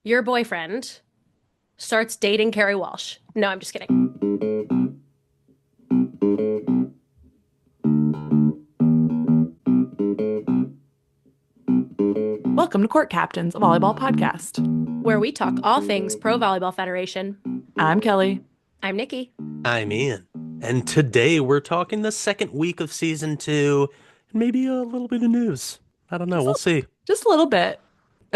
your boyfriend starts dating Carrie Walsh. No, I'm just kidding. Welcome to Court Captains, a volleyball podcast. Where we talk all things Pro Volleyball Federation. I'm Kelly. I'm Nikki. I'm Ian. And today we're talking the second week of season 2, and maybe a little bit of news. I don't know. We'll see. Just a little bit.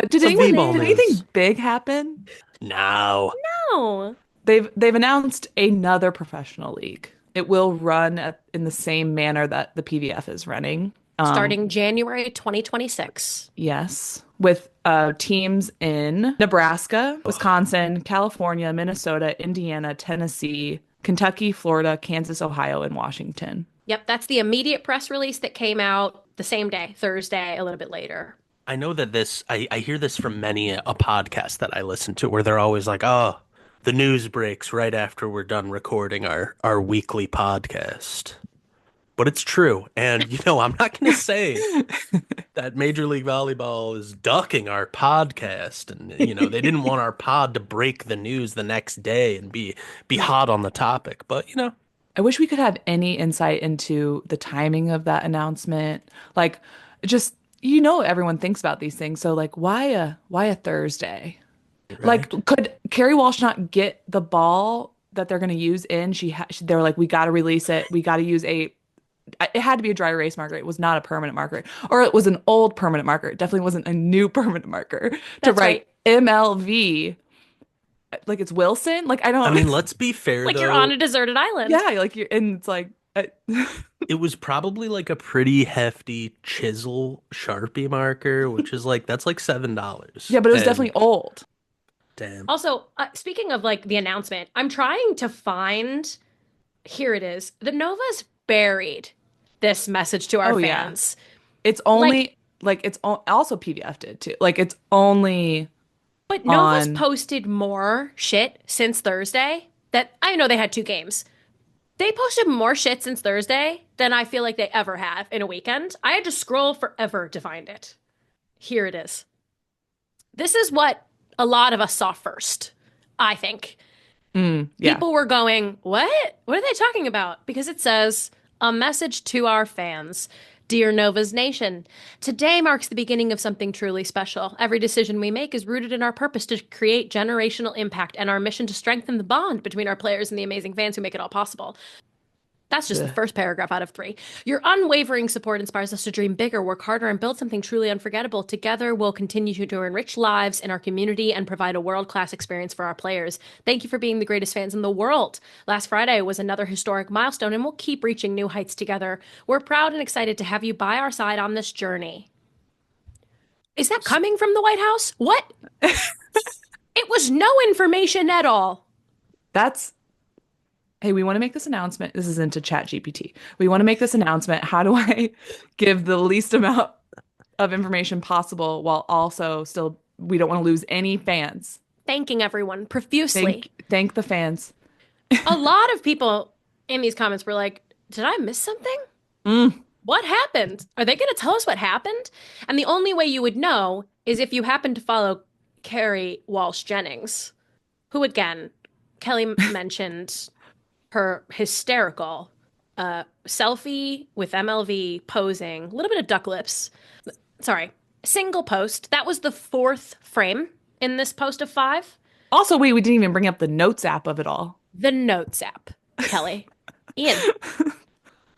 Did Some V-ball anything news. big happen? No. No. They've announced another professional league. It will run in the same manner that the PVF is running. Starting January 2026. Yes, with teams in Nebraska, Wisconsin, California, Minnesota, Indiana, Tennessee, Kentucky, Florida, Kansas, Ohio, and Washington. Yep, that's the immediate press release that came out the same day, Thursday, a little bit later. I know that I hear this from many a podcast that I listen to where they're always like, oh, the news breaks right after we're done recording our weekly podcast. But it's true. And, I'm not going to say that Major League Volleyball is ducking our podcast. And, they didn't want our pod to break the news the next day and be hot on the topic. But, I wish we could have any insight into the timing of that announcement. Like, just, everyone thinks about these things. So, like, why a Thursday? right? Like, could Carrie Walsh not get the ball that they're going to use in? They were like, we got to release it. We got to use it had to be a dry erase marker. It was not a permanent marker, or it was an old permanent marker. It definitely wasn't a new permanent marker to That's write right. MLV. Like it's Wilson. Like I don't. I mean, let's be fair, Like though. you're on a deserted island. Yeah, like and it's like. It was probably like a pretty hefty chisel Sharpie marker, which is that's like $7. Yeah, but it was And definitely old. damn. Also, speaking of like the announcement, I'm trying to find. Here it is. The Nova's buried this message to our Oh, yeah. fans. It's only also PVF did too. Like it's only But Nova's on. posted more shit since Thursday. That I know they had 2 games. They posted more shit since Thursday than I feel like they ever have in a weekend. I had to scroll forever to find it. Here it is. This is what a lot of us saw first, I think. Yeah. People were going, what? What are they talking about? Because it says, a message to our fans. Dear Nova's Nation, today marks the beginning of something truly special. Every decision we make is rooted in our purpose to create generational impact and our mission to strengthen the bond between our players and the amazing fans who make it all possible. That's just the first paragraph out of 3. Your unwavering support inspires us to dream bigger, work harder, and build something truly unforgettable. Together, we'll continue to enrich lives in our community and provide a world-class experience for our players. Thank you for being the greatest fans in the world. Last Friday was another historic milestone, and we'll keep reaching new heights together. We're proud and excited to have you by our side on this journey. Is that coming from the White House? What? It was no information at all. That's Hey, we want to make this announcement. This is into Chat GPT. We want to make this announcement. How do I give the least amount of information possible while also still we don't want to lose any fans? Thanking everyone profusely. Thank the fans. A lot of people in these comments were like, did I miss something? What happened? Are they going to tell us what happened? And the only way you would know is if you happen to follow Carrie Walsh Jennings, who again, Kelly mentioned her hysterical selfie with MLV posing, a little bit of duck lips. Sorry, single post. That was the 4th frame in this post of 5. Also, we didn't even bring up the notes app of it all. The Notes app, Kelly. Ian,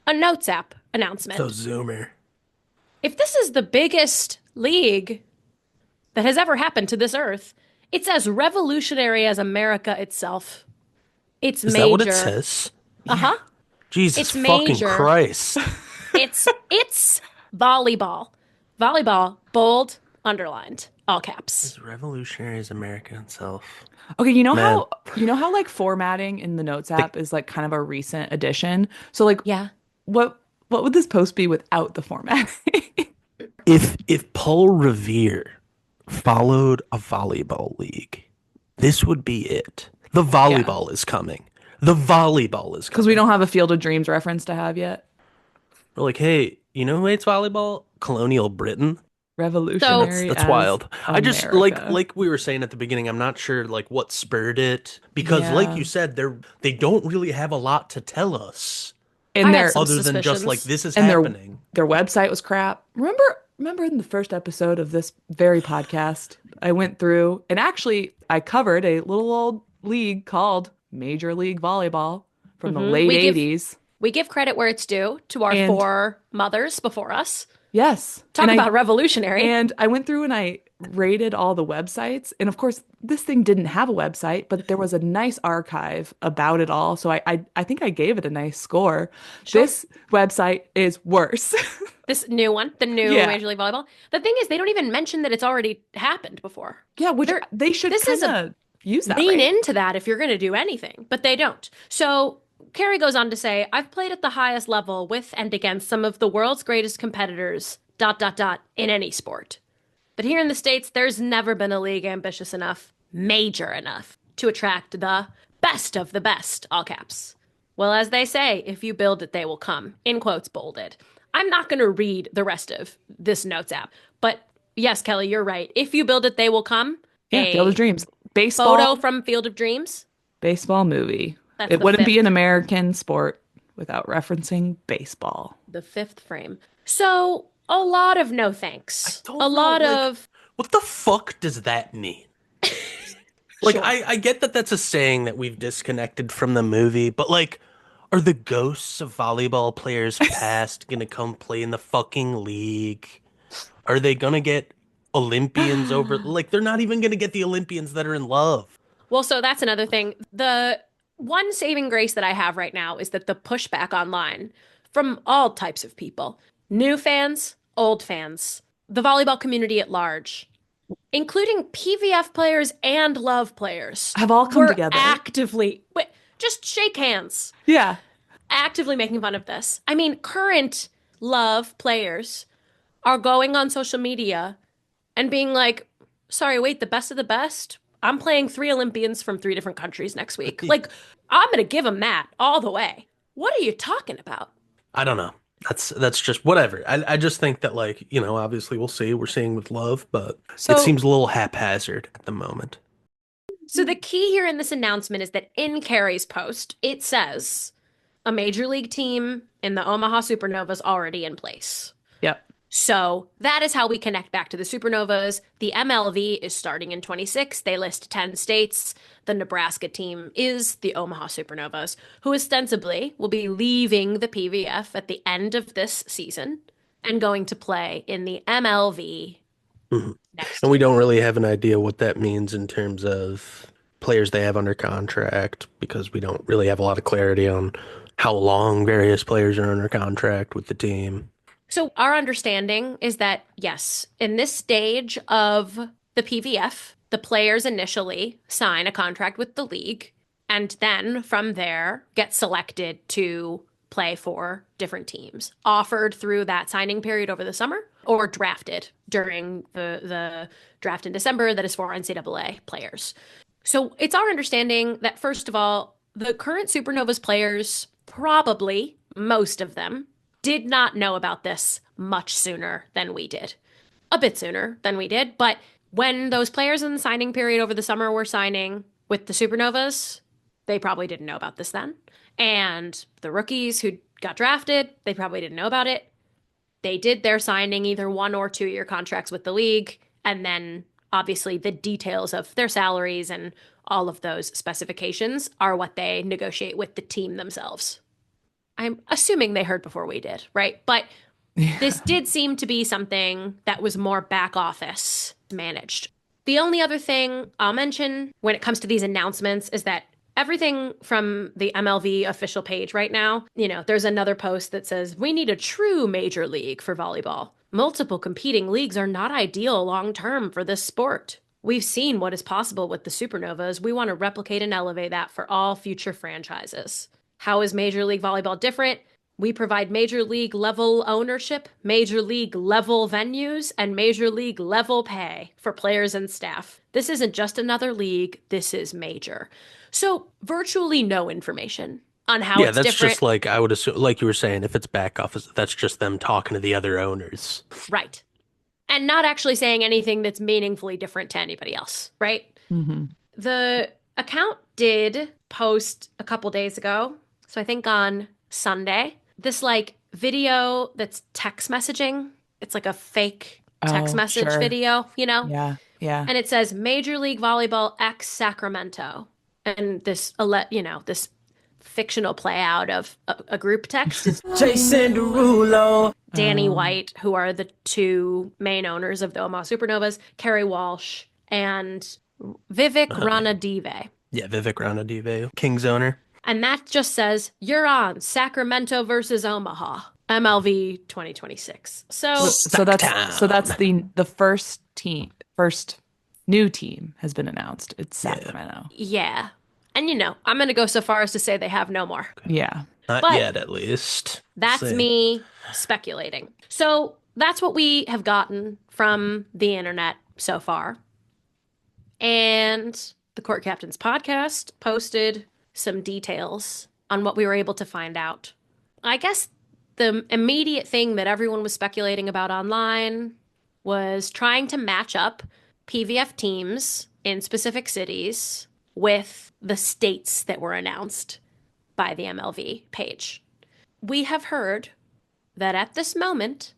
a Notes app announcement. So Zoomer. If this is the biggest league that has ever happened to this earth, it's as revolutionary as America itself. It's Is major. that what it says? Uh-huh. Jesus It's fucking major. Christ. It's volleyball. Volleyball, bold, underlined, all caps. As revolutionary as America itself. Okay, Man. you know how like formatting in the notes app is like kind of a recent addition. So like Yeah. what would this post be without the formatting? If Paul Revere followed a volleyball league, this would be it. The volleyball is coming. The volleyball is Because coming. we don't have a Field of Dreams reference to have yet. We're like, hey, you know who hates volleyball? Colonial Britain. Revolutionary That's as wild. I just America. like we were saying at the beginning, I'm not sure like what spurred it because like Yeah. you said, they don't really have a lot to tell us And I had their some other than just like suspicions. this is and their happening. their website was crap. Remember in the first episode of this very podcast, I went through and actually I covered a little old league called Major League Volleyball from the Hmm late 80s. We give credit where it's due to our And four mothers before us. yes, Talk about revolutionary. I went through and I rated all the websites. And of course, this thing didn't have a website, but there was a nice archive about it all. So I think I gave it a nice score. Sure. This website is worse. This new one, the new Yeah. Major League Volleyball. The thing is, they don't even mention that it's already happened before. Yeah, which They're, they should this is kind a of use that, lean right? into that if you're going to do anything, but they don't. So Carrie goes on to say, I've played at the highest level with and against some of the world's greatest competitors, in any sport. But here in the States, there's never been a league ambitious enough, major enough, to attract the best of the best, all caps. Well, as they say, if you build it, they will come, in quotes bolded. I'm not going to read the rest of this notes app, but yes, Kelly, you're right. If you build it, they will come. Yeah, Field of A Dreams. photo Baseball, from Field of Dreams. baseball movie. That's It the wouldn't be an fifth, American sport without referencing baseball. the fifth frame. So a lot of no I thanks. don't A know, lot like, of what the fuck does that mean? Like, sure. I get that that's a saying that we've disconnected from the movie, but like, are the ghosts of volleyball players past gonna come play in the fucking league? Are they gonna get Olympians over? Like, they're not even gonna get the Olympians that are in love. Well, so that's another thing. The one saving grace that I have right now is that the pushback online from all types of people, new fans, old fans, the volleyball community at large, including PVF players and love players, Have all come were together. actively, wait, just shake hands, Yeah. actively making fun of this. I mean, current love players are going on social media and being like, sorry, wait, the best of the best? I'm playing three Olympians from three different countries next week. Like, I'm going to give them that all the way. What are you talking about? I don't know. That's just whatever. I just think that like, you know, obviously we'll see. We're seeing with love, but it So, seems a little haphazard at the moment. so the key here in this announcement is that in Carrie's post, it says a major league team in the Omaha Supernovas already in place. Yep. So that is how we connect back to the Supernovas. The MLV is starting in 26. They list 10 states. The Nebraska team is the Omaha Supernovas, who ostensibly will be leaving the PVF at the end of this season and going to play in the MLV Mhm. next And we year. don't really have an idea what that means in terms of players they have under contract because we don't really have a lot of clarity on how long various players are under contract with the team. So our understanding is that, yes, in this stage of the PVF, the players initially sign a contract with the league and then from there get selected to play for different teams, offered through that signing period over the summer or drafted during the draft in December that is for NCAA players. So it's our understanding that, first of all, the current Supernovas players, probably most of them, did not know about this much sooner than we did. A bit sooner than we did, but when those players in the signing period over the summer were signing with the Supernovas, they probably didn't know about this then. And the rookies who got drafted, they probably didn't know about it. They did their signing either 1 or 2 year contracts with the league, and then obviously the details of their salaries and all of those specifications are what they negotiate with the team themselves. I'm assuming they heard before we did, right? But this did seem to be something that was more back office managed. The only other thing I'll mention when it comes to these announcements is that everything from the MLV official page right now, there's another post that says, we need a true major league for volleyball. Multiple competing leagues are not ideal long term for this sport. We've seen what is possible with the Supernovas. We want to replicate and elevate that for all future franchises. How is Major League Volleyball different? We provide Major League level ownership, Major League level venues, and Major League level pay for players and staff. This isn't just another league, this is major. So, virtually no information on how Yeah, it's that's different. just like I would assume, like you were saying, if it's back office, that's just them talking to the other owners. Right. and not actually saying anything that's meaningfully different to anybody else, right? Hmm. The account did post a couple days ago, so I think on Sunday, this like video that's text messaging. It's like a fake text Oh, message sure. video, you know? Yeah. Yeah. And it says Major League Volleyball X Sacramento. And this fictional play out of a group text is Jason Derulo. Danny White, who are the two main owners of the Omaha Supernovas, Kerry Walsh, and Vivek Ranadive. Yeah, Vivek Ranadive, King's owner. And that just says, you're on Sacramento versus Omaha, MLV 2026. So that's the first new team has been announced. It's Sacramento. Yeah. And I'm going to go so far as to say they have no more. Yeah. Not But yet, at least. That's Same. me speculating. So that's what we have gotten from the internet so far. And the Court Captains podcast posted some details on what we were able to find out. I guess the immediate thing that everyone was speculating about online was trying to match up PVF teams in specific cities with the states that were announced by the MLV page. We have heard that at this moment,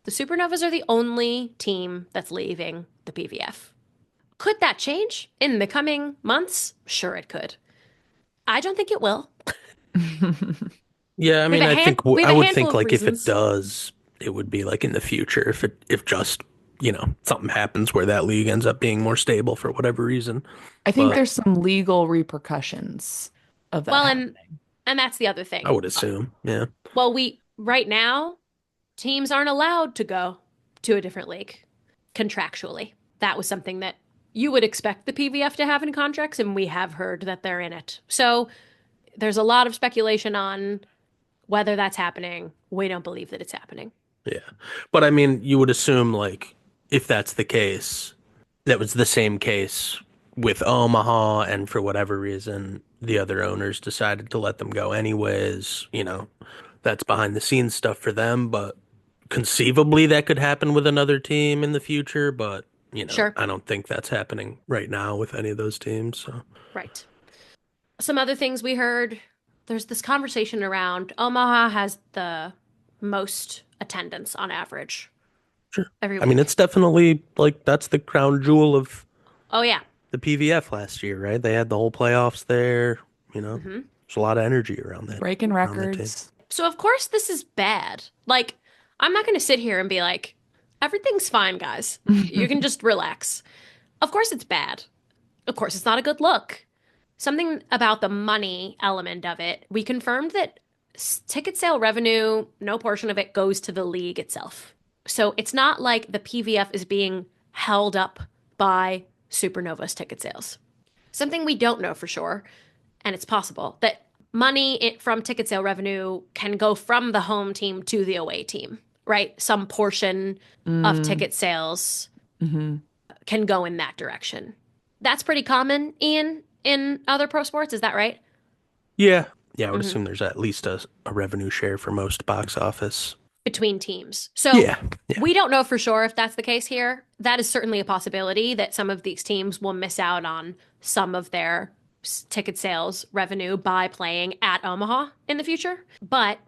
the Supernovas are the only team that's leaving the PVF. Could that change in the coming months? Sure, it could. I don't think it will. Yeah, I mean, we have I a would handful think of like if reasons. it does, it would be like in the future if just, something happens where that league ends up being more stable for whatever reason. I think But there's some legal repercussions of that Well, happening. and that's the other thing. I would assume, yeah. Well, right now, teams aren't allowed to go to a different league contractually. That was something that you would expect the PVF to have in contracts, and we have heard that they're in it. So there's a lot of speculation on whether that's happening. We don't believe that it's happening. Yeah. But I mean, you would assume like if that's the case, that was the same case with Omaha, and for whatever reason, the other owners decided to let them go anyways. That's behind the scenes stuff for them, but conceivably that could happen with another team in the future, but Sure. I don't think that's happening right now with any of those teams. So Right. Some other things we heard, there's this conversation around Omaha has the most attendance on average. sure. Every I mean, week. it's definitely like that's the crown jewel of Oh, yeah. the PVF last year, right? They had the whole playoffs there. There's a lot of energy around that. Breaking around that team. records. So, of course, this is bad. Like, I'm not going to sit here and be like, everything's fine, guys. You can just relax. Of course, it's bad. Of course, it's not a good look. Something about the money element of it, we confirmed that ticket sale revenue, no portion of it goes to the league itself. So it's not like the PVF is being held up by Supernova's ticket sales. Something we don't know for sure, and it's possible, that money from ticket sale revenue can go from the home team to the away team, right? Some portion of ticket sales can go in that direction. That's pretty common, Ian, in other pro sports. Is that right? Yeah. Yeah, I would assume there's at least a revenue share for most box office. Between teams. So Yeah. we don't know for sure if that's the case here. That is certainly a possibility that some of these teams will miss out on some of their ticket sales revenue by playing at Omaha in the future. But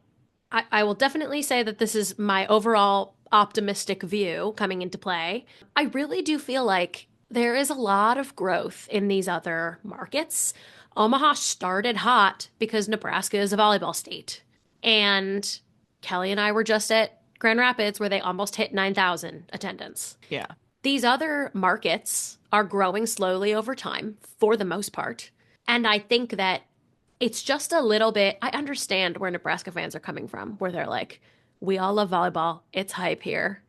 I will definitely say that this is my overall optimistic view coming into play. I really do feel like there is a lot of growth in these other markets. Omaha started hot because Nebraska is a volleyball state. And Kelly and I were just at Grand Rapids where they almost hit 9,000 attendance. Yeah. These other markets are growing slowly over time for the most part. And I think that it's just a little bit, I understand where Nebraska fans are coming from, where they're like, we all love volleyball. It's hype here.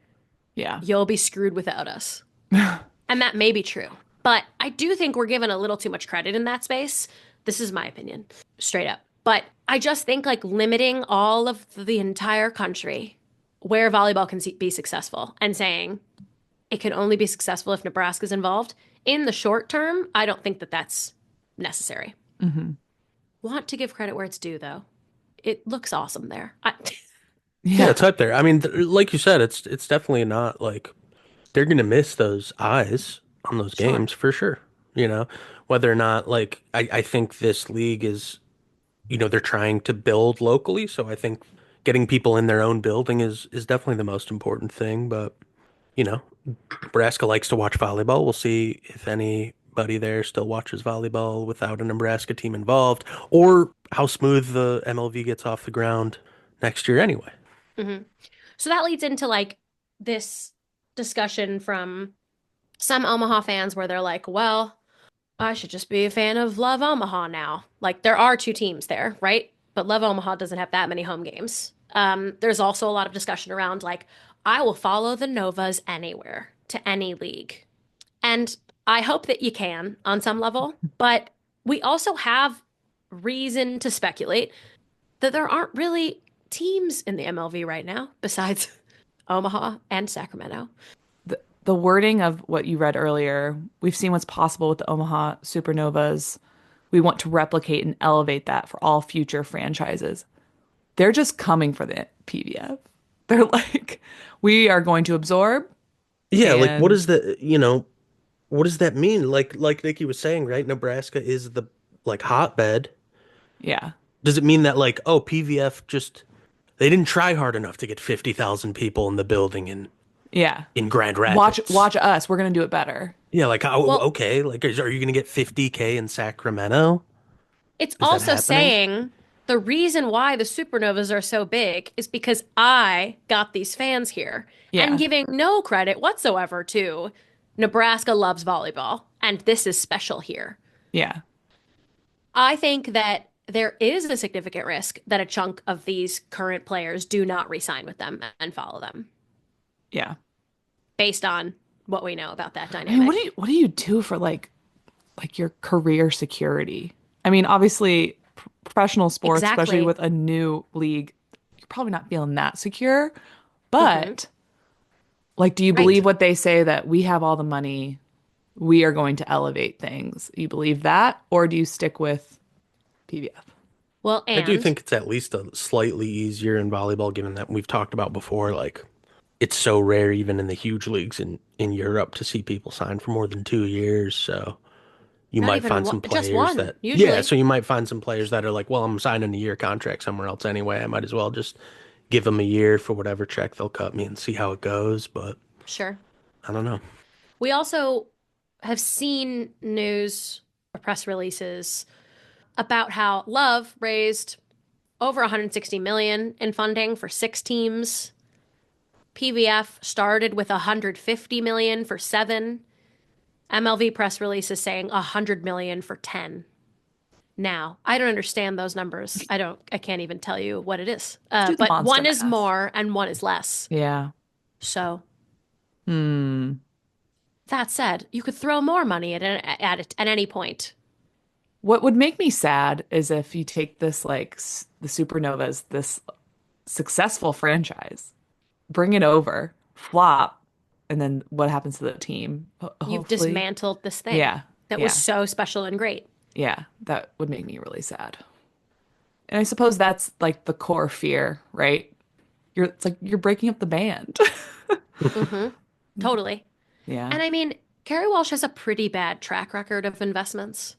Yeah. You'll be screwed without us. And that may be true. But I do think we're given a little too much credit in that space. This is my opinion, straight up. But I just think like limiting all of the entire country where volleyball can be successful and saying it can only be successful if Nebraska's involved in the short term, I don't think that that's necessary. Want to give credit where it's due, though. It looks awesome there. Yeah, it's up there. I mean, like you said, it's definitely not like they're gonna miss those eyes on those Sure. games for sure. You know, whether or not like I think this league is, they're trying to build locally, so I think getting people in their own building is definitely the most important thing. But you know, Nebraska likes to watch volleyball. We'll see if anybody there still watches volleyball without a Nebraska team involved, or how smooth the MLV gets off the ground next year anyway. Hmm. So that leads into like this discussion from some Omaha fans where they're like, well, I should just be a fan of Love Omaha now. Like there are two teams there, right? But Love Omaha doesn't have that many home games. There's also a lot of discussion around like, I will follow the Novas anywhere to any league. And I hope that you can on some level, but we also have reason to speculate that there aren't really teams in the MLV right now besides Omaha and Sacramento. The wording of what you read earlier, we've seen what's possible with the Omaha Supernovas. We want to replicate and elevate that for all future franchises. They're just coming for the PVF. They're like, we are going to absorb Yeah, like what and is the, what does that mean? Like Nikki was saying, right? Nebraska is the like hotbed. yeah, Does it mean that like, oh, PVF just they didn't try hard enough to get 50,000 people in the building yeah. in Grand Watch Rapids? watch us. We're gonna do it better. Yeah, like oh, Well, okay, like are you gonna get 50K in Sacramento? it's Is that also happening? saying the reason why the Supernovas are so big is because I got these fans here and Yeah, giving no credit whatsoever to Nebraska loves volleyball and this is special here. yeah, I think that there is a significant risk that a chunk of these current players do not re-sign with them and follow them yeah. based on what we know about that I mean, dynamic. what do you do for like your career security? I mean, obviously, professional sports, especially Exactly. with a new league, you're probably not feeling that secure. Hmm. But like, do you Right. believe what they say that we have all the money, we are going to elevate things? You believe that, or do you stick with PBF? Well, I do and think it's at least a slightly easier in volleyball, given that we've talked about before, like it's so rare even in the huge leagues in Europe to see people sign for more than 2 years. So you not might even find one, some just players one, that, yeah, usually. so you might find some players that are like, well, I'm signing a year contract somewhere else anyway. I might as well just give them a year for whatever check they'll cut me and see how it goes. But Sure. I don't know. We also have seen news or press releases about how Love raised over 160 million in funding for 6 teams. PVF started with 150 million for 7. MLV press releases saying 100 million for 10. Now, I don't understand those numbers. I can't even tell you what it is. Let's do the But monster one is math. more and one is less. Yeah. So Hmm. that said, you could throw more money at any point. What would make me sad is if you take this like the Supernovas, this successful franchise, bring it over, flop, and then what happens to the team? You've Hopefully, dismantled this thing yeah, that was yeah, so special and great. yeah. That would make me really sad. And I suppose that's like the core fear, right? It's like you're breaking up the band. Hmm. Totally. Yeah. And I mean, Carrie Walsh has a pretty bad track record of investments.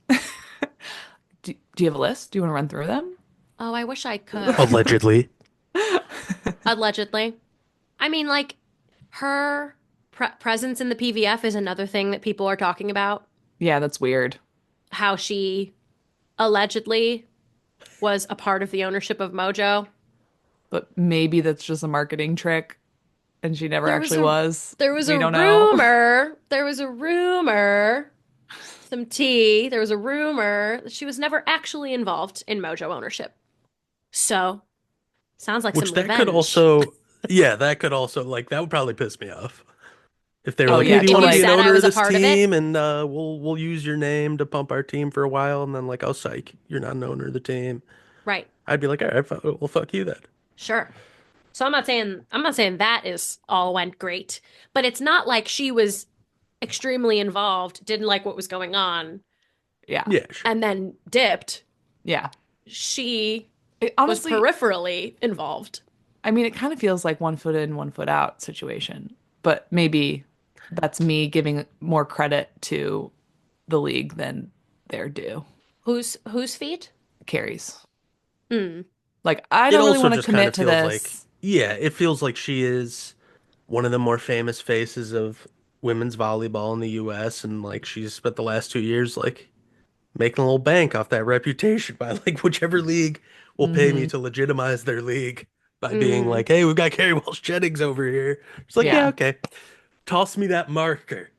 Do you have a list? Do you want to run through them? Oh, I wish I could. Allegedly. Allegedly. I mean, like, her presence in the PVF is another thing that people are talking about. Yeah, that's weird. How she allegedly was a part of the ownership of Mojo. But maybe that's just a marketing trick and she never There was actually a was. there was We a don't know. rumor. There was a rumor. Some tea. There was a rumor that she was never actually involved in Mojo ownership. So, sounds like some Which that could revenge. also, yeah, that could also, like, that would probably piss me off. If they were Oh like, hey, yeah, do you to If want to you be an like said I owner of was a this part of it, team? And we'll use your name to pump our team for a while. And then like, oh, psych, you're not an owner of the team. right. I'd be like, all right, well, fuck you then. Sure. So I'm not saying that is all went great, but it's not like she was extremely involved, didn't like what was going on, yeah. Yeah, sure. and then dipped. Yeah. She was Honestly, peripherally involved. I mean, it kind of feels like one foot in, one foot out situation, but maybe that's me giving more credit to the league than they're due. Whose feet? Carries. Hmm. Like, I It don't really also want to just kind commit of to feels like, this. yeah, it feels like she is one of the more famous faces of women's volleyball in the US, and like she's spent the last 2 years like making a little bank off that reputation by like whichever league will pay me Hmm. to legitimize their league by being Mm. like, hey, we've got Carrie Walsh Jennings over here. It's like, yeah, Yeah. okay. Toss me that marker.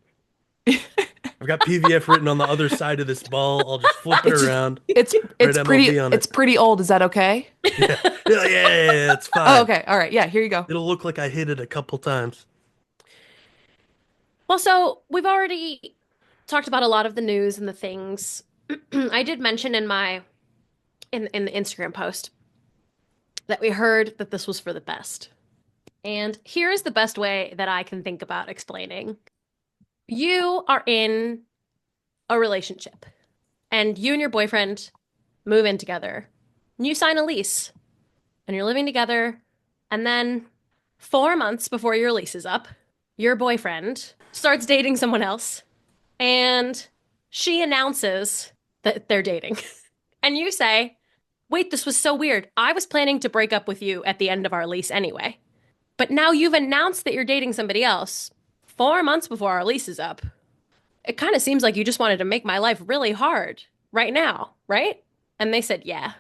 I've got PVF written on the other side of this ball. I'll just flip it It's around, it's write it's MLB on it. pretty old. Is that okay? Yeah. Yeah, it's Oh, fine. okay. All right. Yeah, here you go. It'll look like I hit it a couple times. Well, so we've already talked about a lot of the news and the things. I did mention in my in the Instagram post that we heard that this was for the best. And here is the best way that I can think about explaining. You are in a relationship and you and your boyfriend move in together. And you sign a lease and you're living together. And then 4 months before your lease is up, your boyfriend starts dating someone else and she announces that they're dating. And you say, wait, this was so weird. I was planning to break up with you at the end of our lease anyway. But now you've announced that you're dating somebody else 4 months before our lease is up. It kind of seems like you just wanted to make my life really hard right now, right? And they said, yeah.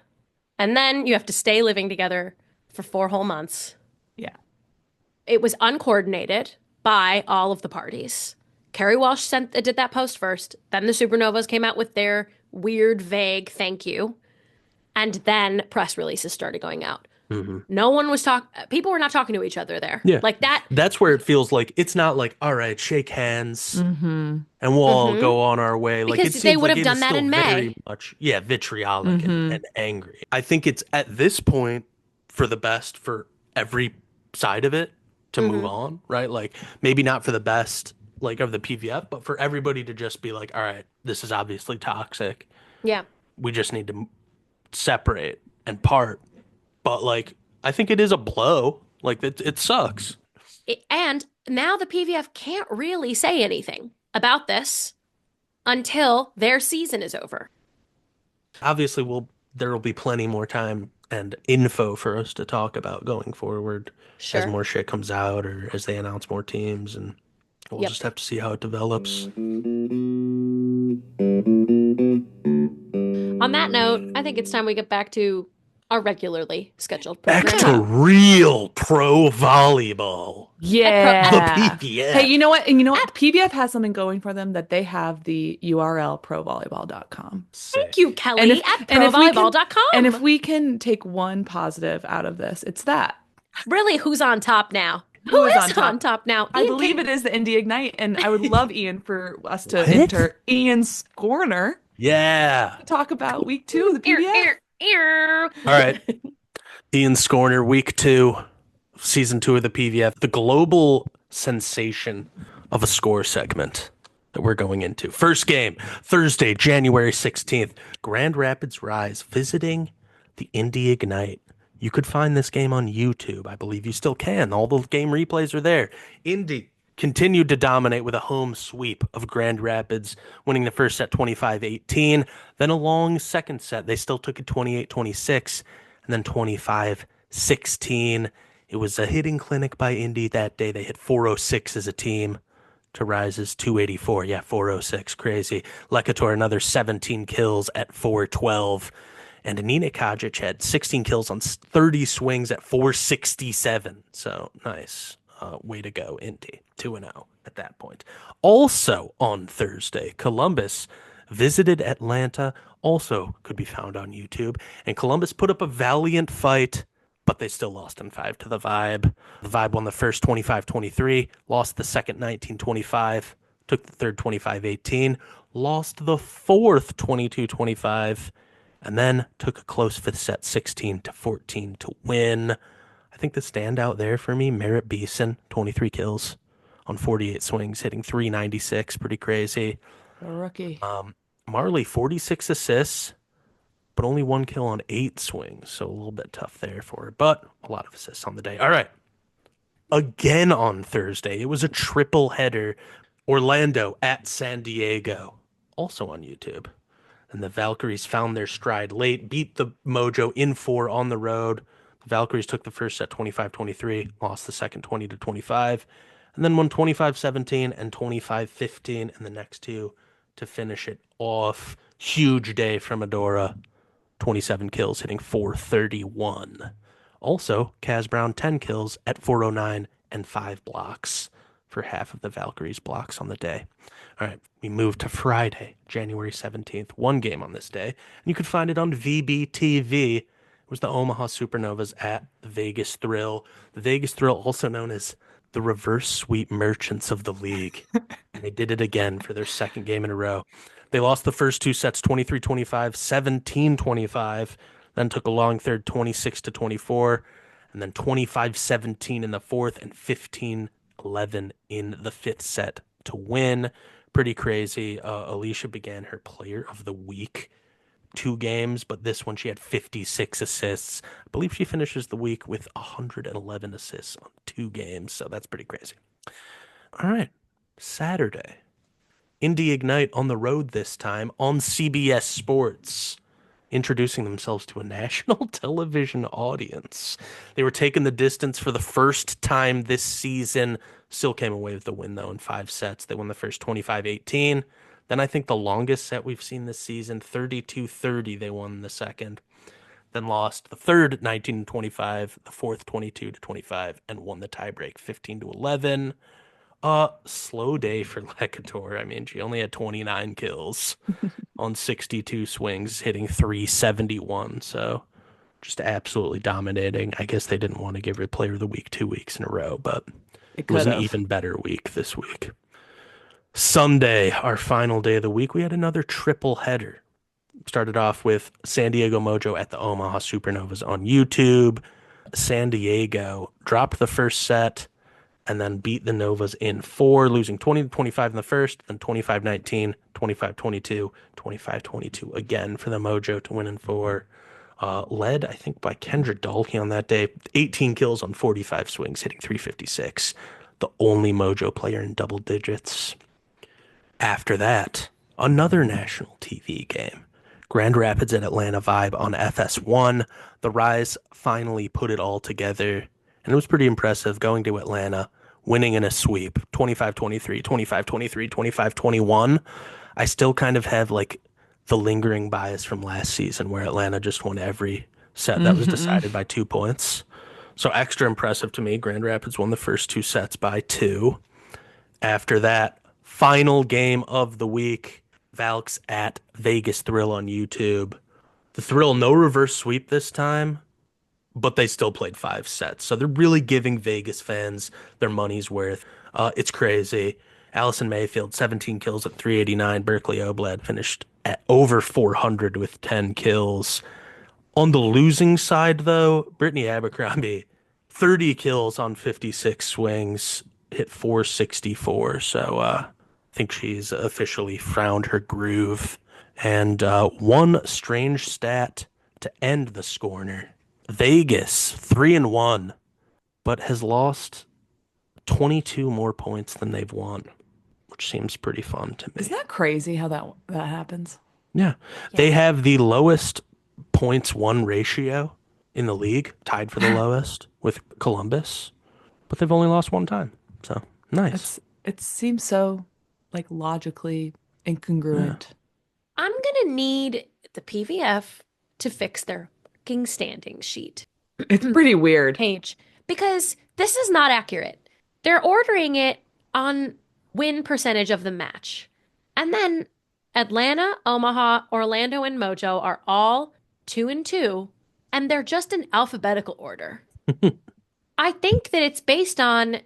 And then you have to stay living together for 4 whole months. Yeah. It was uncoordinated by all of the parties. Carrie Walsh did that post first. Then the Supernovas came out with their weird, vague thank you. And then press releases started going out. Mm-hmm. No one was talking. People were not talking to each other there. Yeah. Like that. That's where it feels like it's not like, all right, shake hands Mm-hmm. and we'll all Mhm. go on our way. Like Because it they seems would like have it done is that still in very May. much, yeah, vitriolic Mm-hmm. and angry. I think it's at this point for the best for every side of it to move Mhm. on, right? Like maybe not for the best like of the PVF, but for everybody to just be like, all right, this is obviously toxic. Yeah. We just need to separate and part. But like, I think it is a blow. Like it sucks. And now the PVF can't really say anything about this until their season is over. Obviously, there will be plenty more time and info for us to talk about going forward as Sure. more shit comes out or as they announce more teams, and we'll Yep. just have to see how it develops. On that note, I think it's time we get back to our regularly scheduled Back to programming. real pro volleyball. The Yeah. PVF. Hey, you know what? And you know what? PBF has something going for them that they have the URL provolleyball.com. Thank you, Kelly, And if at and if we can provolleyball.com. and if we can take one positive out of this, it's that. Really, who's on top now? Who is on top? now? I Ian, believe it is the Indie Ignite, and I would love Ian for us to What? enter Ian Scorner Yeah. to talk about week 2 of the PBF. All right. Ian Scorner, week 2, season 2 of the PVF, the global sensation of a score segment that we're going into. First game, Thursday, January 16th, Grand Rapids Rise visiting the Indie Ignite. You could find this game on YouTube. I believe you still can. All the game replays are there. Indy continued to dominate with a home sweep of Grand Rapids, winning the first set 25-18. Then a long second set. They still took it 28-26 and then 25-16. It was a hitting clinic by Indy that day. They hit 406 as a team to Rise's 284. Yeah, 406. Crazy. Lekator, another 17 kills at 412. And Nina Kajic had 16 kills on 30 swings at 467. So nice. Way to go, Indy. 2-0 at that point. Also on Thursday, Columbus visited Atlanta. Also could be found on YouTube. And Columbus put up a valiant fight, but they still lost in 5 to the Vibe. The Vibe won the first 25-23, lost the second 19-25, took the third 25-18, lost the fourth 22-25, and then took a close fifth set 16-14 to win. I think the standout there for me, Merritt Beeson, 23 kills on 48 swings, hitting 396, pretty crazy. A rookie. Marley, 46 assists, but only 1 kill on 8 swings, so a little bit tough there for her, but a lot of assists on the day. All right, again on Thursday. It was a triple header. Orlando at San Diego, also on YouTube. And the Valkyries found their stride late, beat the Mojo in 4 on the road. The Valkyries took the first set 25-23, lost the second 20-25, and then won 25-17 and 25-15 in the next two to finish it off. Huge day from Adora. 27 kills, hitting 431. Also, Kaz Brown 10 kills at 409 and 5 blocks for half of the Valkyries' blocks on the day. All right, we move to Friday, January 17th. One game on this day, and you could find it on VBTV. It was the Omaha Supernovas at the Vegas Thrill. The Vegas Thrill, also known as the reverse sweep merchants of the league. And they did it again for their second game in a row. They lost the first two sets 23-25, 17-25, then took a long third 26-24, and then 25-17 in the fourth and 15-11 in the fifth set to win. Pretty crazy. Alicia began her player of the week 2 games, but this one she had 56 assists. I believe she finishes the week with 111 assists on 2 games, so that's pretty crazy. All right, Saturday. Indy Ignite on the road this time on CBS Sports, introducing themselves to a national television audience. They were taking the distance for the first time this season. Still came away with the win, though, in 5 sets. They won the first 25-18. Then I think the longest set we've seen this season, 32-30, they won the second. Then lost the third 19-25, the fourth 22-25, and won the tiebreak 15-11. Slow day for Lecator. I mean, she only had 29 kills on 62 swings, hitting 371. So just absolutely dominating. I guess they didn't want to give her player of the week 2 weeks in a row, but it was an even better week this week. Sunday, our final day of the week, we had another triple header. Started off with San Diego Mojo at the Omaha Supernovas on YouTube. San Diego dropped the first set and then beat the Novas in 4, losing 20-25 in the first, then 25-19, 25-22, 25-22 again for the Mojo to win in 4. Led, I think, by Kendra Dahlke on that day. 18 kills on 45 swings, hitting 356. The only Mojo player in double digits. After that, another national TV game. Grand Rapids at Atlanta Vibe on FS1. The Rise finally put it all together, and it was pretty impressive going to Atlanta, winning in a sweep, 25-23, 25-23, 25-21. I still kind of have like the lingering bias from last season where Atlanta just won every set that was decided by 2 points. So extra impressive to me. Grand Rapids won the first 2 sets by 2. After that, final game of the week, Valks at Vegas Thrill on YouTube. The Thrill, no reverse sweep this time, but they still played 5 sets. So they're really giving Vegas fans their money's worth. It's crazy. Allison Mayfield, 17 kills at 389. Berkeley Oblad finished at over 400 with 10 kills. On the losing side, though, Brittany Abercrombie, 30 kills on 56 swings, hit 464. So I think she's officially found her groove. And one strange stat to end the Scorner. Vegas 3-1, but has lost 22 more points than they've won, which seems pretty fun to me. Isn't that crazy how that happens? Yeah. They have the lowest points won ratio in the league, tied for the lowest with Columbus, but they've only lost 1 time. So nice. It seems so like logically incongruent. Yeah. I'm gonna need the PVF to fix their fucking standing sheet. It's pretty weird. Page, because this is not accurate. They're ordering it on win percentage of the match. And then Atlanta, Omaha, Orlando, and Mojo are all 2-2, and they're just in alphabetical order. I think that it's based on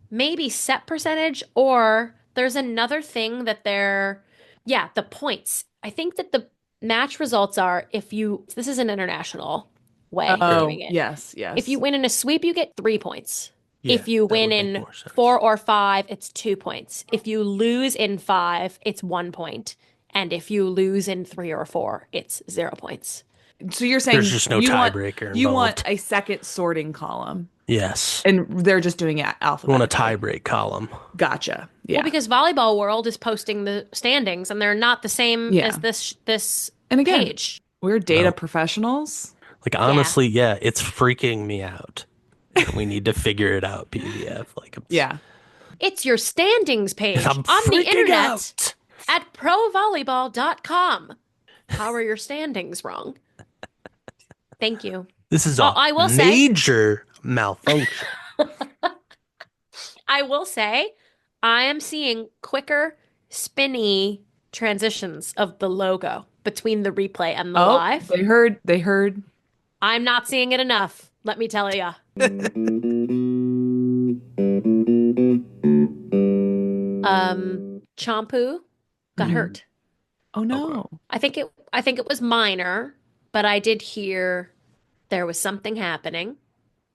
maybe set percentage, or there's another thing that the points. I think that the match results are this is an international way of doing it. Yes. If you win in a sweep, you get 3 points. Yeah, if you win in 4 or 5, it's 2 points. If you lose in 5, it's 1 point. And if you lose in 3 or 4, it's 0 points. So you're saying there's just no tiebreaker. You want a second sorting column. Yes. And they're just doing it We want a alphabetically. tie-break column. Gotcha. Well, Yeah. because Volleyball World is posting the standings and they're not the same Yeah. as this And again, page. we're data No. professionals. Like, honestly, yeah, it's freaking me out. And we need to figure it out, PDF. Like, Yeah. It's your standings page I'm on the freaking internet out. at provolleyball.com. How are your standings wrong? Thank you. This is Oh, a I will say, major malfunction. I will say, I am seeing quicker, spinny transitions of the logo between the replay and the Oh, live. they heard. I'm not seeing it enough, let me tell you. Champu got Mhm. hurt. Oh no. I think it was minor, but I did hear there was something happening.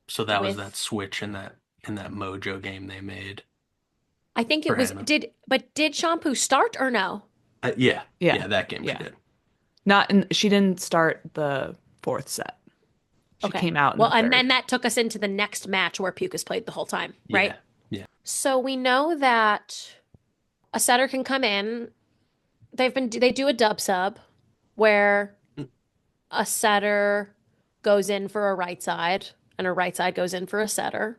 So that was With- that switch in that Mojo game they made. I think For it was Hannah. did Shampoo start or no? Yeah, Yeah. that game Yeah. she did. She didn't start the fourth set. She Okay. came out in Well, the and third. then that took us into the next match where Pukas played the whole time, right? Yeah. So we know that a setter can come in. They do a dub sub where a setter goes in for a right side and a right side goes in for a setter.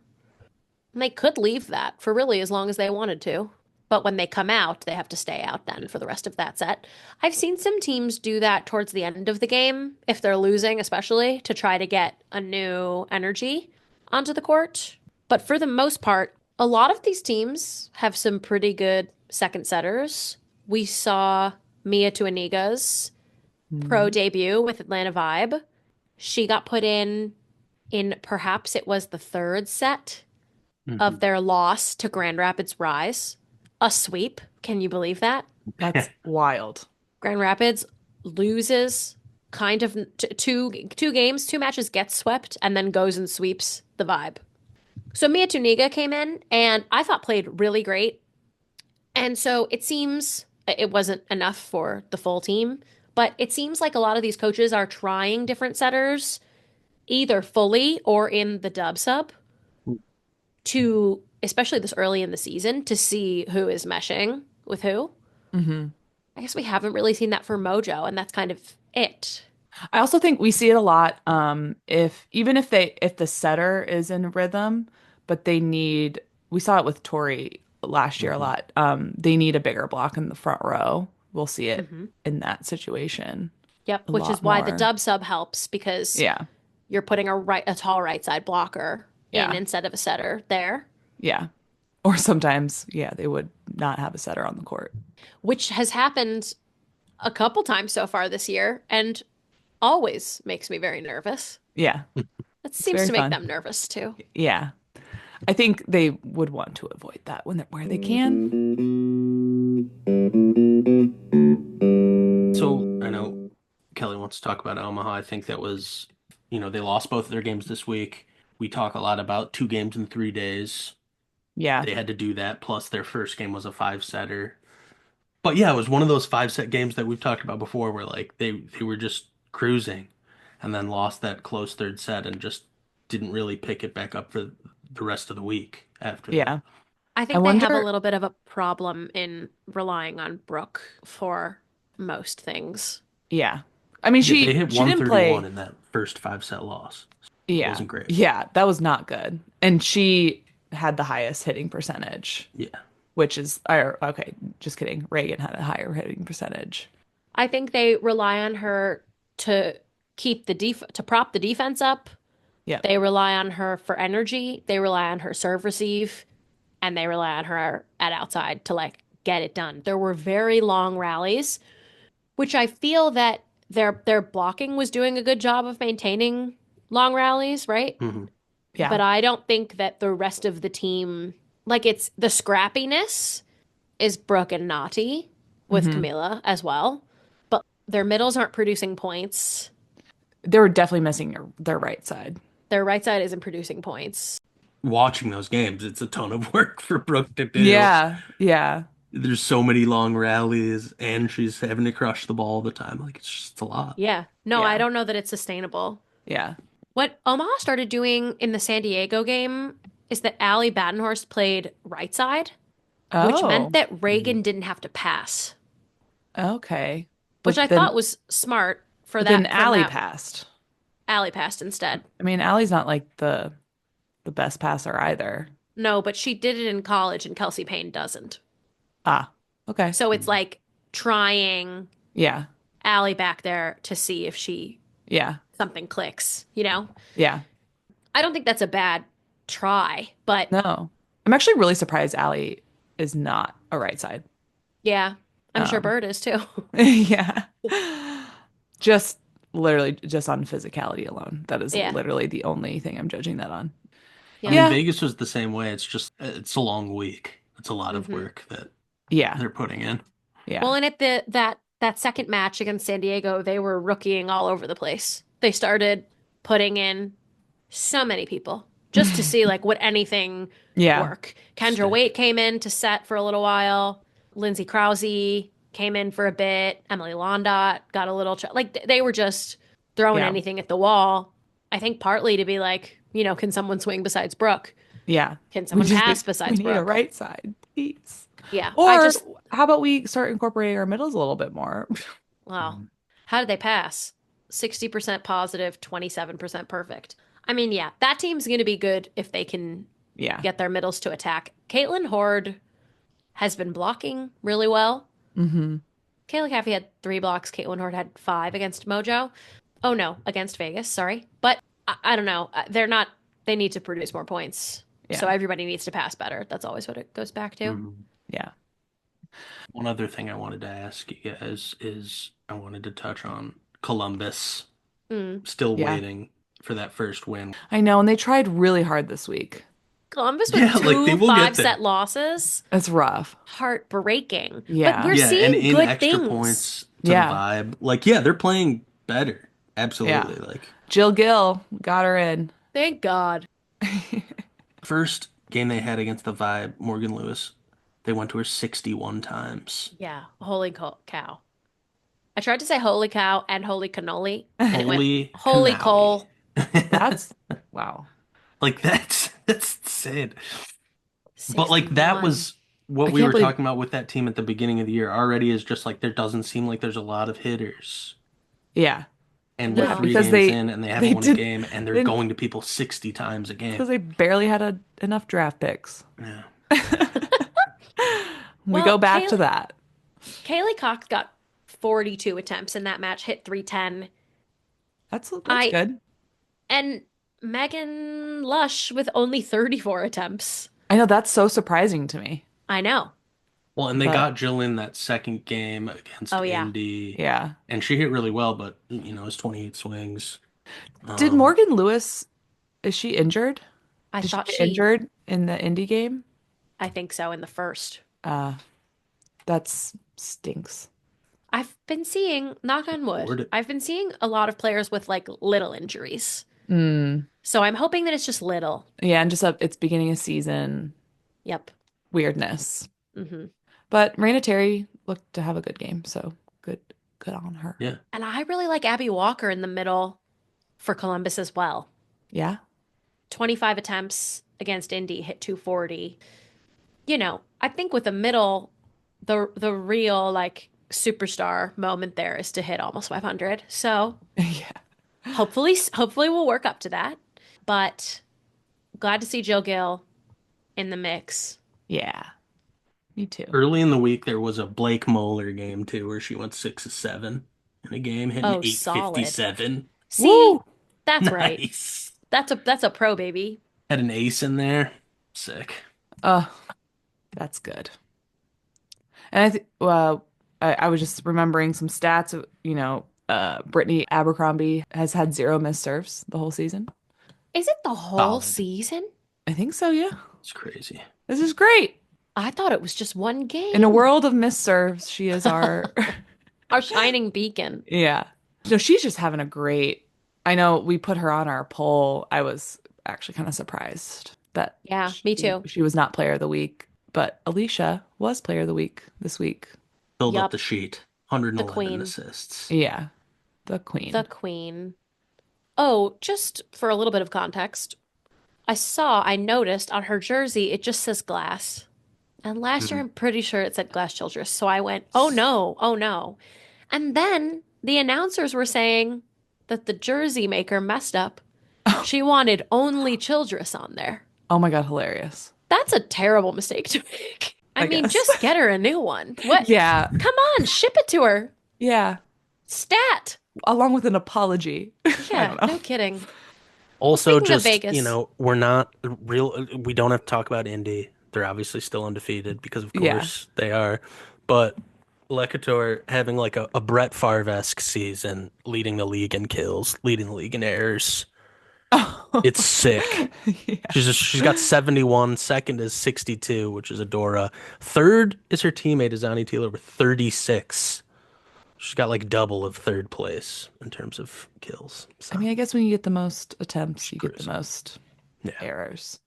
And they could leave that for really as long as they wanted to. But when they come out, they have to stay out then for the rest of that set. I've seen some teams do that towards the end of the game, if they're losing, especially, to try to get a new energy onto the court. But for the most part, a lot of these teams have some pretty good second setters. We saw Mia Tuaniga's pro debut with Atlanta Vibe. She got put in perhaps it was the third set of their loss to Grand Rapids Rise. A sweep. Can you believe that? That's wild. Grand Rapids loses kind of two matches, gets swept, and then goes and sweeps the Vibe. So Mia Tuniga came in and I thought played really great. And so it seems it wasn't enough for the full team, but it seems like a lot of these coaches are trying different setters either fully or in the dub sub to, especially this early in the season, to see who is meshing with who. Hmm. I guess we haven't really seen that for Mojo, and that's kind of it. I also think we see it a lot. If the setter is in rhythm, but we saw it with Tori last year a lot. They need a bigger block in the front row. We'll see it in that situation. Yep, A which is lot why the more. dub sub helps because Yeah. you're putting a tall right side blocker Yeah. in instead of a setter there, Yeah. Or sometimes, they would not have a setter on the court. which has happened a couple times so far this year and always makes me very nervous. Yeah. It seems very to make fun. them nervous too. Yeah. I think they would want to avoid that where they can. So I know Kelly wants to talk about Omaha. I think that was, they lost both of their games this week. We talk a lot about 2 games in 3 days. Yeah. They had to do that. Plus, their first game was a 5-setter. But yeah, it was one of those 5-set games that we've talked about before, where like they were just cruising, and then lost that close third set and just didn't really pick it back up for the rest of the week after that. Yeah. I think I they have a wonder- little bit of a problem in relying on Brooke for most things. Yeah. I mean, Yeah, they hit she didn't play. 131 in that first 5-set loss. Yeah. It wasn't great. Yeah, that was not good. And she had the highest hitting percentage, Yeah. which is okay, just kidding. Reagan had a higher hitting percentage. I think they rely on her to keep to prop the defense up. Yeah. They rely on her for energy. They rely on her serve receive, and they rely on her at outside to like get it done. There were very long rallies, which I feel that their blocking was doing a good job of maintaining long rallies, right? Mhm. Yeah. But I don't think that the rest of the team, like it's the scrappiness is Brooke and Naughty with Camila as well. But their middles aren't producing points. They were definitely missing their right side. Their right side isn't producing points. Watching those games, it's a ton of work for Brooke to do. Yeah. Yeah. There's so many long rallies, and she's having to crush the ball all the time. Like, it's just a lot. Yeah. No, Yeah. I don't know that it's sustainable. Yeah. What Omaha started doing in the San Diego game is that Allie Badenhorst played right side, which meant Oh, that Reagan didn't have to pass, okay. which But I then thought was smart for but then that from Allie that passed. Allie passed instead. I mean, Allie's not like the best passer either. No, but she did it in college and Kelsey Payne doesn't. Ah, okay. So it's like trying Yeah. Allie back there to see if she Yeah. something clicks, you know? Yeah. I don't think that's a bad try, but No. I'm actually really surprised Allie is not a right side. yeah, I'm sure Um, Bird is too. yeah. Just literally just on physicality alone. That is Yeah, literally the only thing I'm judging that on. I mean, yeah. Yeah. Vegas was the same way. It's just it's a long week. It's a lot of hmm work that Yeah. they're putting in. Yeah. Well, and at that second match against San Diego, they were rookieing all over the place. They started putting in so many people just to see like would anything Yeah. work. Kendra Stick. Waite came in to set for a little while. Lindsay Krause came in for a bit. Emily Londot got a little like they were just throwing Yeah. anything at the wall. I think partly to be like, can someone swing besides Brooke? Yeah. Can We someone just pass we besides need a Brooke? right side, please. Yeah, I Or just how about we start incorporating our middles a little bit more? wow. How did they pass? 60% positive, 27% perfect. I mean, yeah, that team's going to be good if they can Yeah. get their middles to attack. Caitlin Horde has been blocking really well. Mm-hmm. Kayla Caffey had 3 blocks. Caitlin Horde had 5 against Mojo. Oh no, against Vegas, sorry. But I don't know. They need to produce more points. So Yeah. everybody needs to pass better. That's always what it goes back to. Mhm. Yeah. One other thing I wanted to ask you guys is I wanted to touch on Columbus. Mm. Still Yeah. waiting for that first win. I know, and they tried really hard this week. Columbus with Yeah, like they two will get 5-set there. losses. It's rough. Heartbreaking. But Yeah. we're Yeah, and seeing in good extra things. points to the Yeah. vibe. Like, yeah, they're playing better. Yeah. Absolutely. Like Jill Gill got her in. Thank God. first game they had against the vibe, Morgan Lewis, they went to her 61 times. Yeah. Holy cow. I tried to say holy cow and holy cannoli, and it went Holy holy cannoli. coal. That's wow. Like that's insane. But like that 61. was what I we can't were believe talking about with that team at the beginning of the year already is just like there doesn't seem like there's a lot of hitters. yeah. And we're No. three Because games in and they haven't they won a did game and they're they going to people 60 times a game. because they barely had enough draft picks. Yeah. We Well, go back to that. Kaylee Cox got 42 attempts in that match, hit 310. That's I good. and Megan Lush with only 34 attempts. I know that's so surprising to me. I know. Well, and they But got Jill in that second game against Oh yeah. Indy, yeah. and she hit really well, but it's 28 swings. Did Um, Morgan Lewis, is she injured? I Did she thought get she injured in the indie game? I think so in the first. Uh, that's stinks. I've been seeing, knock on wood, Lord. I've been seeing a lot of players with like little injuries. Mm. So I'm hoping that it's just little. Yeah, and just it's beginning of season Yep. weirdness. hmm But Raina Terry looked to have a good game, so good on her. yeah. And I really like Abby Walker in the middle for Columbus as well. Yeah. 25 attempts against Indy, hit 240. I think with the middle, the real like superstar moment there is to hit almost 500. So Yeah. hopefully we'll work up to that. But glad to see Jill Gill in the mix. Yeah. Me too. Early in the week, there was a Blake Moeller game too, where she went 6 of 7 in a game, hitting Oh, solid. 857. See, Woo! that's right. Nice. That's a pro baby. Had an ace in there. Sick. Uh, that's good. And I was just remembering some stats of, Brittany Abercrombie has had 0 missed serves the whole season. Is it the whole Solid. season? I think so, yeah. It's crazy. This is great. I thought it was just one game. In a world of missed serves, she is our Our shining beacon. yeah. No, she's just having a great. I know we put her on our poll. I was actually kind of surprised that Yeah, me too. she was not player of the week, but Alicia was player of the week this week. Filled Yup. up the sheet. 111 The queen. assists. Yeah. The queen. The queen. Oh, just for a little bit of context, I noticed on her jersey, it just says glass. And last year, Mhm. I'm pretty sure it said glass childress. So I went, oh no, oh no. And then the announcers were saying that the jersey maker messed up. She wanted only childress on there. Oh my God, hilarious. That's a terrible mistake to make. I I mean, guess. just get her a new one. What? Yeah. Come on, ship it to her. Yeah. Stat. Along with an apology. I Yeah, don't know. no kidding. Well, Also, speaking of just, Vegas, we're not real. We don't have to talk about Indy. They're obviously still undefeated because, of Yeah. course, they are. But Lecator having like a Brett Favre-esque season, leading the league in kills, leading the league in errors. It's sick. Yeah. She's got 71. Second is 62, which is Adora. Third is her teammate Azani Taylor with 36. She's got like double of third place in terms of kills. I So mean, I guess when you get the most attempts, you get the cruising. most Yeah. errors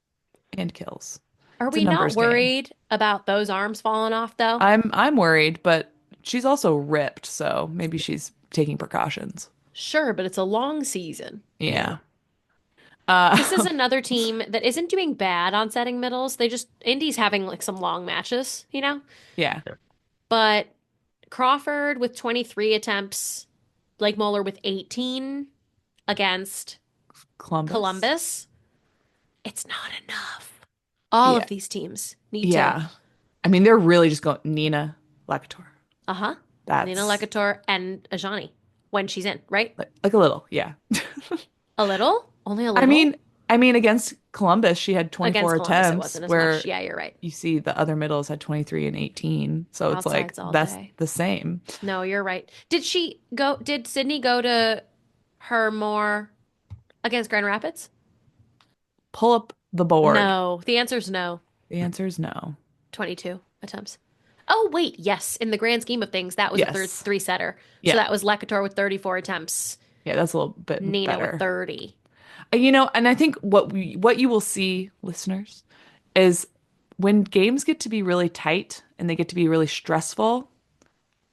and kills. are It's a we not numbers game. worried about those arms falling off though? I'm worried, but she's also ripped, so maybe she's taking precautions. Sure, but it's a long season. Yeah. This is Uh, another team that isn't doing bad on setting middles. Indy's having like some long matches, you know? yeah. But Crawford with 23 attempts, Blake Moeller with 18 against Columbus. Columbus. It's not enough. All Yeah. of these teams need Yeah. I mean, they're really just going Nina Lakator. uh-huh. That's Nina Lecator and Ajani when she's in, right? like a little, yeah. A little? Only a I little? mean, against Columbus, she had 24 Against Columbus, it attempts, wasn't as where much. Yeah, you're right. you see the other middles had 23 and 18. So it's like Outsides all that's day. the same. No, you're right. Did Sydney go to her more against Grand Rapids? Pull up the board. No. The answer is no. The answer is no. 22 attempts. Oh, wait. Yes. In the grand scheme of things, that was a Yes. three-setter. Yeah. So that was Lecator with 34 attempts, Yeah, that's a little bit Nina better. with 30. And I think what you will see, listeners, is when games get to be really tight and they get to be really stressful,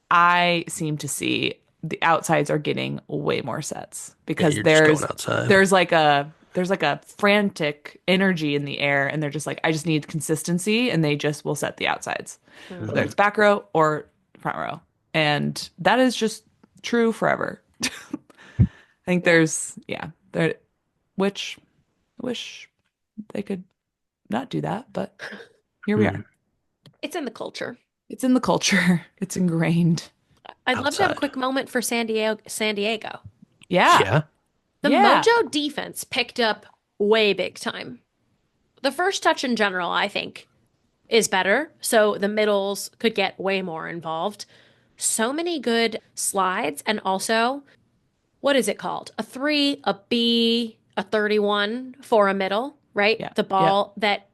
I seem to see the outsides are getting way more sets because you're just going outside. there's like a frantic energy in the air, and they're just like, I just need consistency, and they just will set the outsides, whether it's back row or front row. And that is just true forever. I think there, which I wish they could not do that, but here we are. It's in the culture. It's in the culture. It's ingrained. I'd love to have a Outside. quick moment for San Diego. Yeah. Yeah. The Yeah. Mojo defense picked up way big time. The first touch in general, I think, is better. So the middles could get way more involved. So many good slides. And also, what is it called? A 3, a B, a 31 for a middle, right? Yeah. The ball that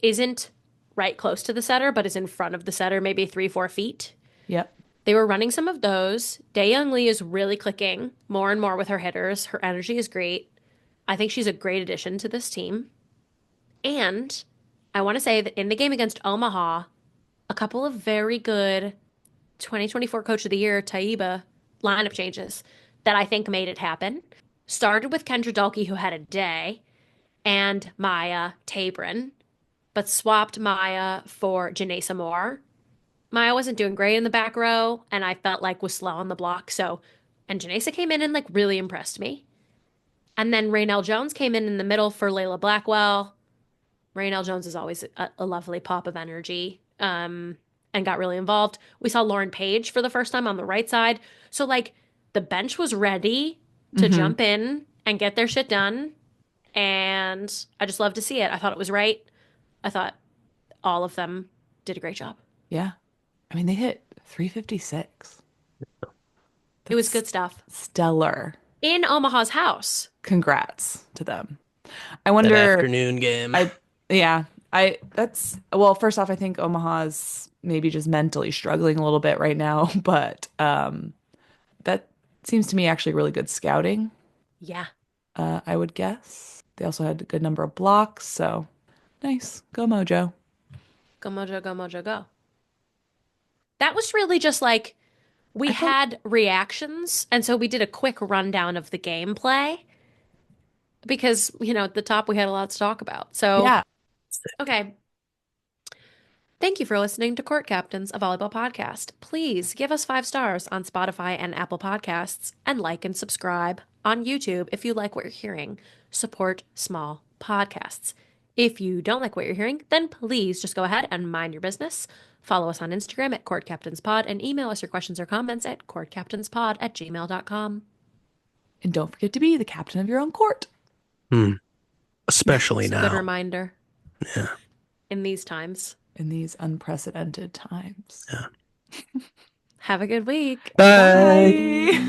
isn't right close to the setter, but is in front of the setter, maybe 3-4 feet. Yep. They were running some of those. Daeyoung Lee is really clicking more and more with her hitters. Her energy is great. I think she's a great addition to this team. And I want to say that in the game against Omaha, a couple of very good 2024 Coach of the Year, Taiba, lineup changes that I think made it happen. Started with Kendra Dalkey, who had a day, and Maya Tabrin, but swapped Maya for Janessa Moore. Maya wasn't doing great in the back row, and I felt like was slow on the block. And Janessa came in and like really impressed me. And then Raynell Jones came in the middle for Layla Blackwell. Raynell Jones is always a lovely pop of energy, and got really involved. We saw Lauren Page for the first time on the right side. So like the bench was ready to jump in and get their shit done. And I just love to see it. I thought it was right. I thought all of them did a great job. Yeah. I mean, they hit 356. It was good stuff. Stellar. In Omaha's house. Congrats to them. I That wonder. afternoon game. Well, first off, I think Omaha's maybe just mentally struggling a little bit right now, but that seems to me actually really good scouting, Yeah. I would guess. They also had a good number of blocks, so nice. Go Mojo. Go Mojo, go Mojo, go. That was really just like we I thought- had reactions, and so we did a quick rundown of the gameplay. because, at the top we had a lot to talk about. So, Yeah. okay. Thank you for listening to Court Captains, a volleyball podcast. Please give us 5 stars on Spotify and Apple Podcasts, and like and subscribe on YouTube if you like what you're hearing. Support small podcasts. If you don't like what you're hearing, then please just go ahead and mind your business. Follow us on Instagram at CourtCaptainsPod and email us your questions or comments at courtcaptainspod@gmail.com. And don't forget to be the captain of your own court. Especially It's a now. good reminder. Yeah. In these times. In these unprecedented times. Yeah. Have a good week. Bye. Bye.